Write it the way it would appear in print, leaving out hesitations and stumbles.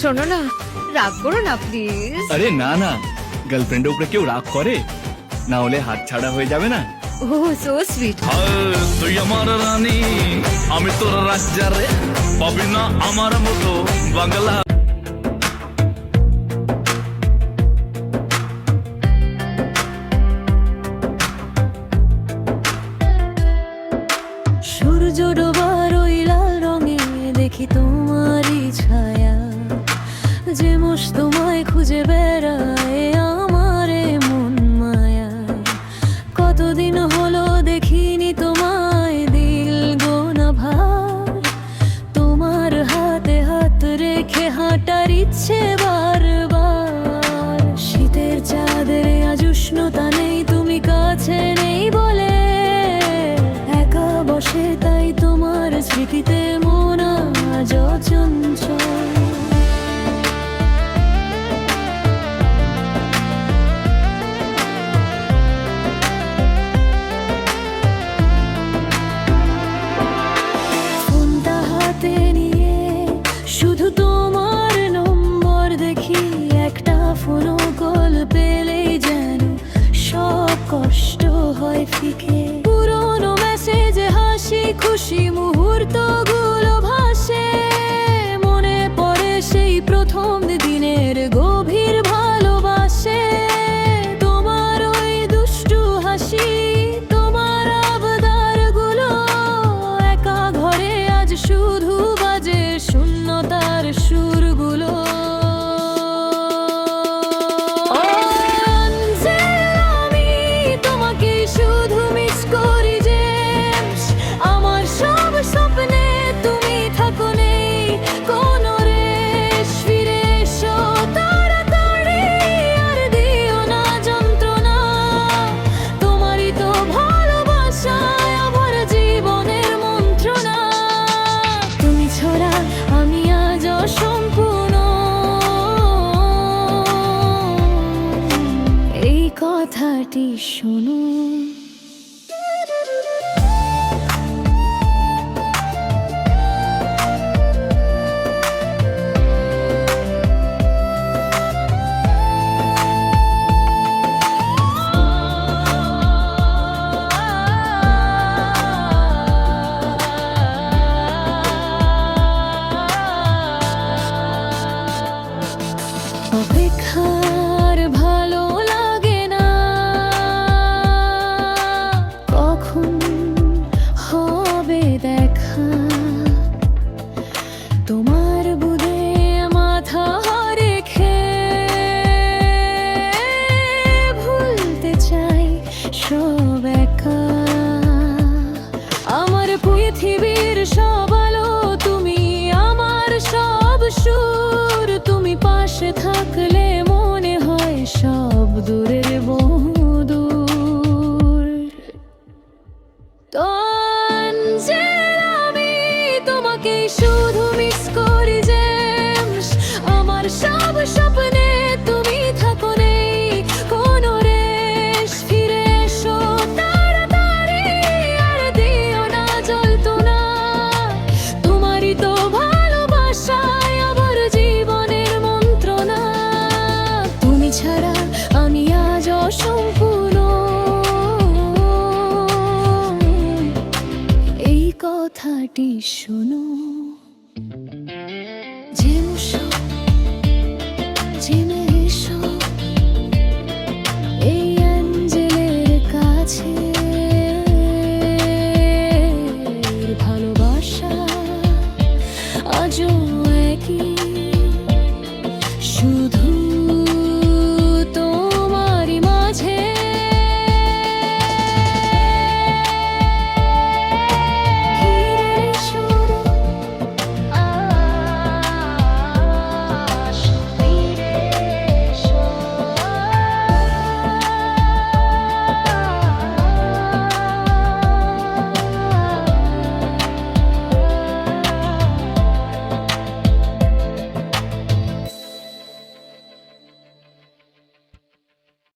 শোনো না, রাগ করো না প্লিজ। আরে না না, গার্লফ্রেন্ডের উপরে কেউ রাগ করে? না হলে হাত ছাড়া হয়ে যাবে না। ও সো সুইট। তুই আমার রানী, আমি তোর রাজ্জারে, পাবি না আমার মতো বাংলা। সূর্য ডোবার ওই লাল রঙে দেখি তোমারই ছায়া, যে মোষ তোমায় খুঁজে বেড়ায় আমার মন মায়া। কতদিন হলো দেখিনি তোমায়, দিল গোনা ভার, তোমার হাতে হাত রেখে হাঁটার ইচ্ছে বারবার। শীতের চাঁদের আজ উষ্ণতা নেই, তুমি কাছে নেই বলে একা বসে, তাই তোমার স্মৃতিতে মন আজ অচঞ্চল। ফোনটা হাতে নিয়ে শুধু তোমার নম্বর দেখি, একটা ফোনও কল পেলেই যেন সব কষ্ট হয় ফিকে। পুরোনো মেসেজে হাসি খুশি মুহূর্তগুলো ভাসে, মনে পড়ে সেই প্রথম দিনের গভীর ভালোবাসে। তোমার ওই দুষ্টু হাসি, তোমার আবদারগুলো, একা ঘরে আজ শুধু বাজে শূন্যতার সুরগুলো। আমি তোমাকে শুধু মিস করি যে, আমার সব স্বপ্নে তুমি থাকো, নেই কোনো রেশ। ফিরে এসো তাড়াতাড়ি, আর দিও না যন্ত্রণা, তোমারই তো ভালোবাসায় আমার জীবনের মন্ত্রণা। তুমি ছড়া আমি আজ অসম্পূর্ণ, এই কথাটি শোনো। অপেক্ষার ভালো লাগে না, কখন হবে দেখা। তোমার বুঝে মাথা রেখে ভুলতে চাই সব একা। আমার পৃথিবীর সব আলো তুমি, আমার সব সুর তুমি, পাশে থাকলে মনে হয় সব দূরের বহুদূর। আমি তোমাকে শুধু মিস করি যে, আমার সব স্বপ্নে তুমি থাকো, নেই কোনো রেশ। ফিরে এসো তাড়াতাড়ি, আর দিও না যন্ত্রণা, তোমারই তো ভালোবাসায় আমার জীবনের মন্ত্রণা। তুমি ছাড়া আমি আজ অসম্পূর্ণ, এই কথাটি শোনো। জেনে এসো এই অ্যাঞ্জেলের কাছে, ভালোবাসা আজও একই।